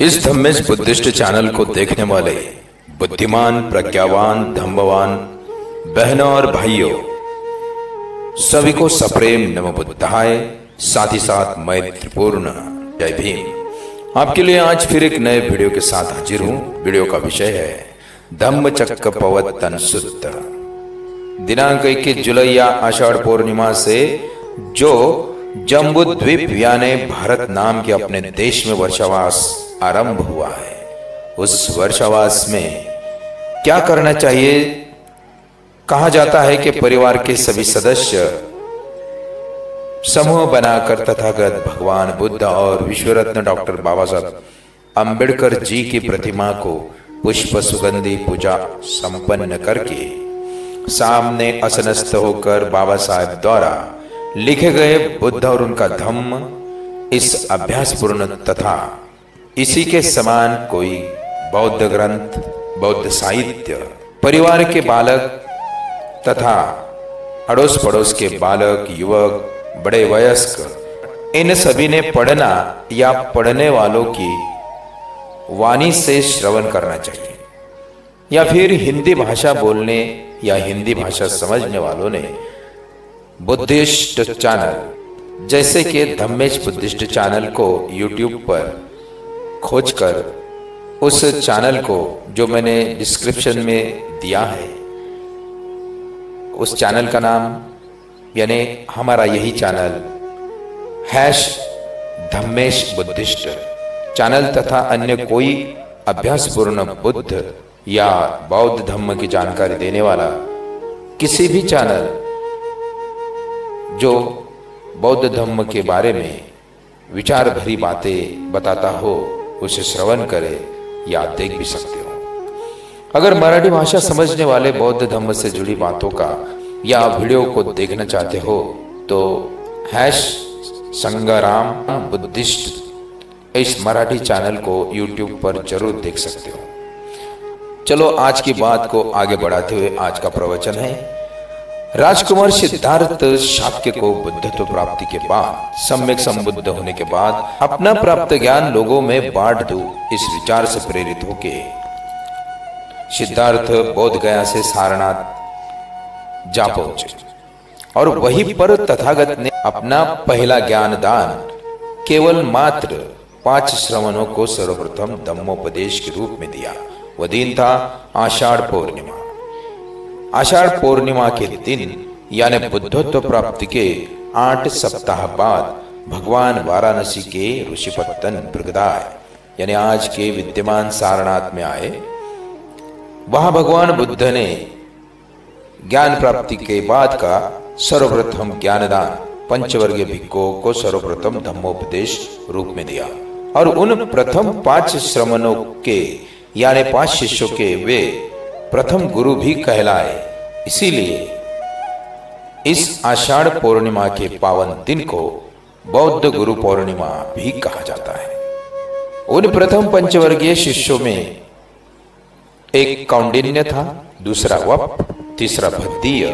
इस धम्मेश Buddhist channel को देखने वाले बुद्धिमान, प्रज्ञावान, धम्मवान बहनों और भाइयों सभी को सप्रेम नमो बुद्धाय, साथ ही साथ मैत्रीपूर्ण जय भीम। आपके लिए आज फिर एक नए वीडियो के साथ हाजिर हूं। वीडियो का विषय है धम्मचक्कपवत्तन सुत्त। दिनांक 21 जुलाई या आषाढ़ पूर्णिमा से जो जम्बू द्वीप यानी भारत नाम के अपने देश में वर्षावास आरंभ हुआ है, उस वर्षावास में क्या करना चाहिए। कहा जाता है कि परिवार के सभी सदस्य समूह बनाकर तथागत भगवान बुद्ध और विश्वरत्न डॉक्टर बाबा साहब अंबेडकर जी की प्रतिमा को पुष्प सुगंधी पूजा संपन्न करके सामने असनस्थ होकर बाबा साहब द्वारा लिखे गए बुद्ध और उनका धम्म, इस अभ्यासपूर्ण तथा इसी के समान कोई बौद्ध ग्रंथ, बौद्ध साहित्य परिवार के बालक तथा अड़ोस पड़ोस के बालक, युवक, बड़े वयस्क इन सभी ने पढ़ना या पढ़ने वालों की वाणी से श्रवण करना चाहिए, या फिर हिंदी भाषा बोलने या हिंदी भाषा समझने वालों ने बुद्धिस्ट चैनल जैसे कि धम्मेश बुद्धिस्ट चैनल को यूट्यूब पर खोजकर उस चैनल को जो मैंने डिस्क्रिप्शन में दिया है, उस चैनल का नाम यानी हमारा यही चैनल धम्मेश बुद्धिस्ट चैनल तथा अन्य कोई अभ्यासपूर्ण बुद्ध या बौद्ध धम्म की जानकारी देने वाला किसी भी चैनल जो बौद्ध धम्म के बारे में विचार भरी बातें बताता हो उसे श्रवण करे या देख भी सकते हो। अगर मराठी भाषा समझने वाले बौद्ध धम्म से जुड़ी बातों का या वीडियो को देखना चाहते हो तो संगाराम बुद्धिस्ट इस मराठी चैनल को यूट्यूब पर जरूर देख सकते हो। चलो आज की बात को आगे बढ़ाते हुए आज का प्रवचन है, राजकुमार सिद्धार्थ शाक्य को बुद्धत्व प्राप्ति के बाद, सम्यक संबुद्ध होने के बाद अपना प्राप्त ज्ञान लोगों में बांट दूं, इस विचार से प्रेरित होके सिद्धार्थ बोध गया से सारनाथ जा पहुंचे और वहीं पर तथागत ने अपना पहला ज्ञान दान केवल मात्र 5 श्रवणों को सर्वप्रथम धम्मोपदेश के रूप में दिया। वह दिन था आषाढ़ पूर्णिमा। आषाढ़ पूर्णिमा के दिन यानी बुद्धत्व प्राप्ति के 8 सप्ताह बाद भगवान वाराणसी के ऋषिपत्तन बृहदाय यानी आज के विद्यमान सारनाथ में आए। वहां भगवान बुद्ध ने ज्ञान प्राप्ति के बाद का सर्वप्रथम ज्ञानदान पंचवर्गीय भिक्षुओं को सर्वप्रथम धम्मोपदेश रूप में दिया और उन प्रथम 5 श्रमणों के यानी 5 शिष्यों के वे प्रथम गुरु भी कहलाए। इसीलिए इस आषाढ़ पूर्णिमा के पावन दिन को बौद्ध गुरु पूर्णिमा भी कहा जाता है। उन प्रथम पंचवर्गीय शिष्यों में एक कौंडिन्य था, दूसरा वप, तीसरा भद्दीय,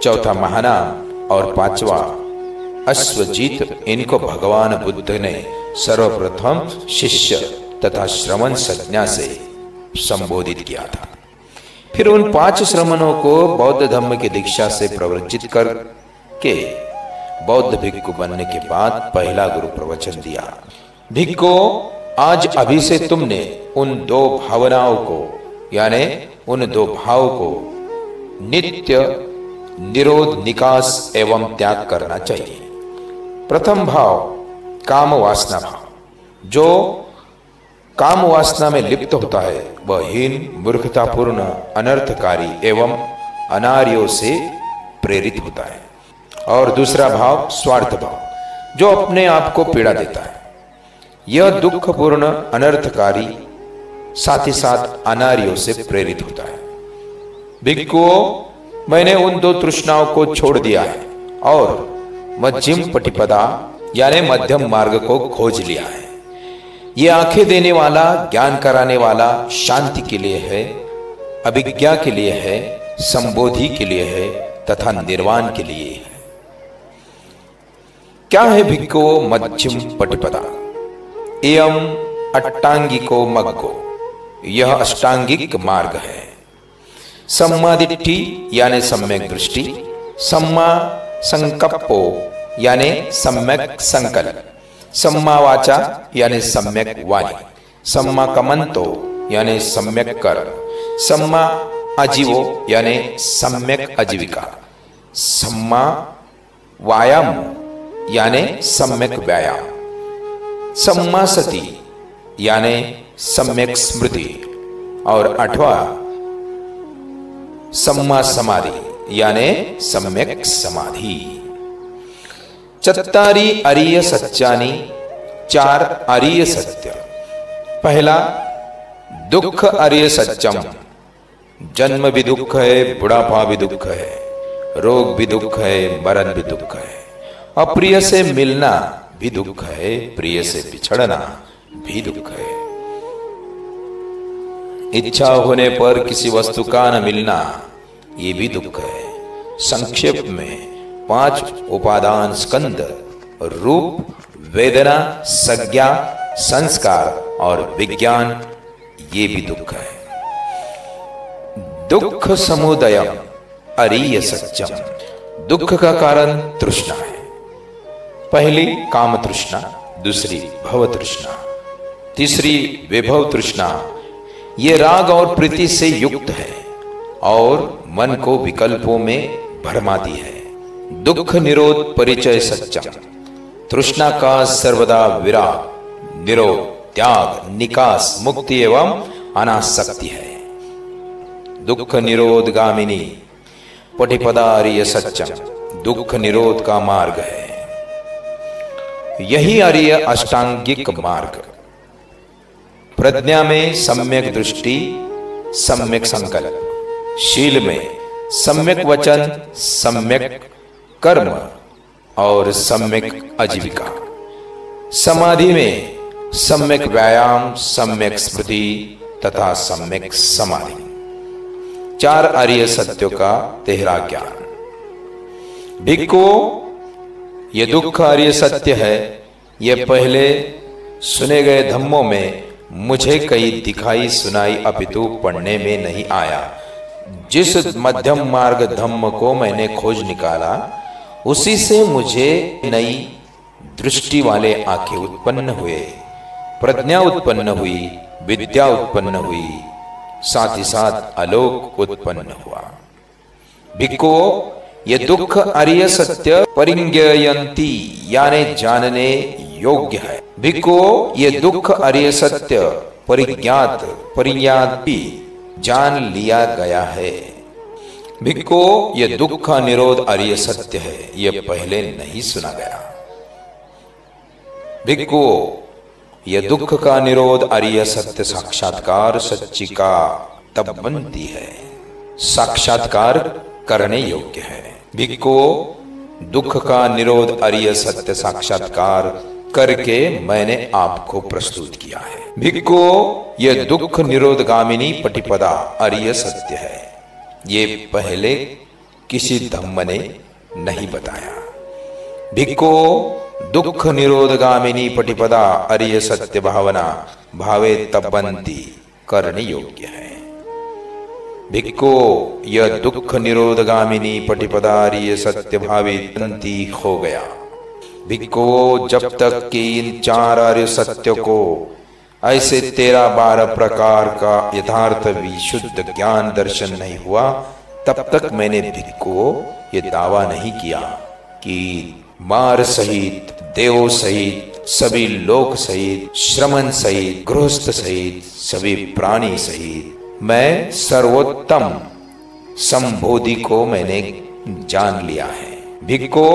चौथा महानाम और 5वां अश्वजीत। इनको भगवान बुद्ध ने सर्वप्रथम शिष्य तथा श्रवण संज्ञा से संबोधित किया था। फिर उन 5 श्रमणों को बौद्ध धम्म की दीक्षा से प्रवृत्त करके बौद्ध भिक्षु बनने के बाद पहला गुरु प्रवचन दिया। भिक्षु, आज अभी से तुमने उन 2 भावनाओं को यानी उन 2 भाव को नित्य निरोध, निकास एवं त्याग करना चाहिए। प्रथम भाव काम वासना भाव, जो काम वासना में लिप्त होता है वह हीन, मूर्खतापूर्ण, अनर्थकारी एवं अनार्यों से प्रेरित होता है। और दूसरा भाव स्वार्थ भाव, जो अपने आप को पीड़ा देता है। यह दुखपूर्ण, अनर्थकारी, साथ ही साथ अनार्यों से प्रेरित होता है। भिक्षुओं, मैंने उन 2 तृष्णाओं को छोड़ दिया है और मध्यम पटिपदा यानी मध्यम मार्ग को खोज लिया है। ये आंखें देने वाला, ज्ञान कराने वाला शांति के लिए है, अभिज्ञा के लिए है, संबोधि के लिए है तथा निर्वाण के लिए है। क्या है भिक्षुओं मध्यम पटिपदा? एवं अट्टांगिको मग्गो, यह अष्टांगिक मार्ग है। सम्मा दिट्ठी यानी सम्यक दृष्टि, सम्मा संकप्पो यानी सम्यक संकल्प, सम्मा वाचा यानी सम्यक वाणी, सम्मा कमंतो यानी सम्यक कर्म, सम्मा आजीवो यानी सम्यक आजीविका, सम्मा वायाम यानी सम्यक व्यायाम, सम्मा सती यानी सम्यक स्मृति, और 8वां सम्मा समाधि यानी सम्यक समाधि। चत्तारी अरिय सत्यानि, 4 अरिय सत्य। पहला दुख अरिय सत्यम, जन्म भी दुख है, बुढ़ापा भी दुख है, रोग भी दुख है, मरण भी दुख है, अप्रिय से मिलना भी दुख है, प्रिय से बिछड़ना भी दुख है, इच्छा होने पर किसी वस्तु का न मिलना ये भी दुख है। संक्षेप में 5 उपादान स्कंद, रूप, वेदना, संज्ञा, संस्कार और विज्ञान, ये भी दुख है। दुख समुदयम अरिय सत्यम, दुख का कारण तृष्णा है। पहली काम तृष्णा, दूसरी भव तृष्णा, तीसरी विभव तृष्णा। ये राग और प्रीति से युक्त है और मन को विकल्पों में भरमाती है। दुख निरोध परिचय सत्यम, तृष्णा का सर्वदा विराग, निरोध, त्याग, निकास, मुक्ति एवं अनासक्ति है। दुख निरोध गामिनी पटिपदारिय सत्यम, दुख निरोध का मार्ग है। यही अरिय अष्टांगिक मार्ग। प्रज्ञा में सम्यक दृष्टि, सम्यक संकल्प, शील में सम्यक वचन, सम्यक कर्म और सम्यक आजीविका, समाधि में सम्यक व्यायाम, सम्यक स्मृति तथा सम्यक समाधि। 4 अरिय सत्यों का 13 ज्ञान। भिक्खु, ये दुख अरिय सत्य है। ये पहले सुने गए धम्मों में मुझे कई दिखाई सुनाई अपितु पढ़ने में नहीं आया। जिस मध्यम मार्ग धम्म को मैंने खोज निकाला, उसी से मुझे नई दृष्टि वाले आंखें उत्पन्न हुए, प्रज्ञा उत्पन्न हुई, विद्या उत्पन्न हुई, साथ ही साथ आलोक उत्पन्न हुआ। भिक्खु, ये दुख अरिय सत्य परिज्ञयन्ति यानी जानने योग्य है। भिक्खु, ये दुख अरिय सत्य परिज्ञात भी जान लिया गया है। भिक्खु, ये दुख निरोध अरिय सत्य है, ये पहले नहीं सुना गया। भिक्खु, ये दुख का निरोध अरिय सत्य साक्षात्कार सच्ची का तब बनती है, साक्षात्कार करने योग्य है। भिक्खु, दुख का निरोध अरिय सत्य साक्षात्कार करके मैंने आपको प्रस्तुत किया है। भिक्खु, यह दुख निरोध गामिनी पटिपदा अरिय सत्य है, ये पहले किसी धम्म ने नहीं बताया। भिक्खु, दुख निरोध गामिनी पटिपदा अरिय सत्य भावना भावे तबंती करने योग्य है। भिक्खु, यह दुख निरोध गामिनी पटिपदा अरिय सत्य भावे तंती हो गया। भिक्खु, जब तक कि इन 4 आर्य सत्य को ऐसे 13-12 प्रकार का यथार्थ विशुद्ध ज्ञान दर्शन नहीं हुआ, तब तक मैंने भिक्खु ये दावा नहीं किया कि मार सहित, देव सहित, सभी लोक सहित, श्रमण सहित, गृहस्थ सहित, सभी प्राणी सहित मैं सर्वोत्तम संबोधि को मैंने जान लिया है। भिक्खु,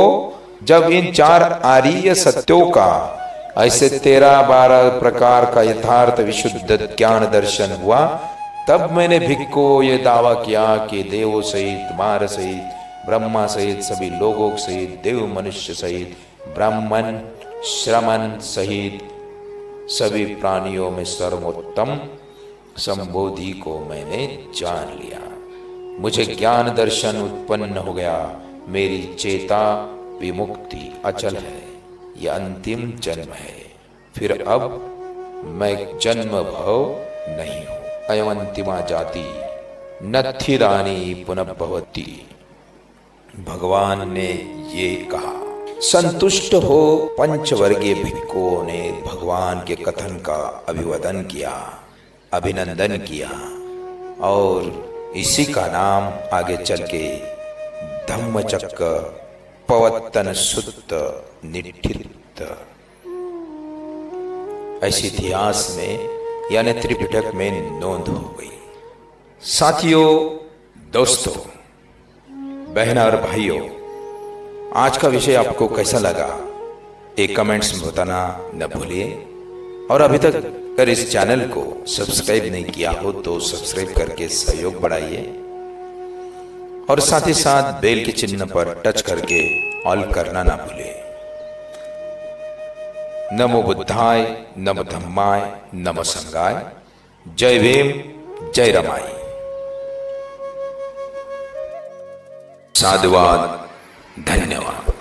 जब इन 4 आर्य सत्यों का ऐसे 13-12 प्रकार का यथार्थ विशुद्ध ज्ञान दर्शन हुआ, तब मैंने भिक्खु ये दावा किया कि देवों सहित, मार सहित, ब्रह्मा सहित, सभी लोगों सहित, देव मनुष्य सहित, ब्राह्मण श्रमण सहित सभी प्राणियों में सर्वोत्तम संबोधि को मैंने जान लिया। मुझे ज्ञान दर्शन उत्पन्न हो गया। मेरी चेता विमुक्ति अचल है, यह अंतिम जन्म है। फिर अब मैं जन्म भव नहीं हूं, अयमंतिमा जाति नत्थिरानी पुनः भवति। भगवान ने ये कहा। संतुष्ट हो पंचवर्गीय भिक्षुओं ने भगवान के कथन का अभिवादन किया, अभिनंदन किया और इसी का नाम आगे चल के धम्मचक्र पवत्तन सुत्त निठित ऐसे इतिहास में यानी त्रिपिटक में नोंद हो गई। साथियों, दोस्तों, बहना और भाइयों, आज का विषय आपको कैसा लगा एक कमेंट्स में बताना न भूलिए। और अभी तक अगर इस चैनल को सब्सक्राइब नहीं किया हो तो सब्सक्राइब करके सहयोग बढ़ाइए और साथ ही साथ बेल के चिन्ह पर टच करके ऑल करना ना भूलिए। नमो बुद्धाय, नमो धम्माय, नमो संघाय। जय भीम, जय रमाई। साधुवाद, धन्यवाद।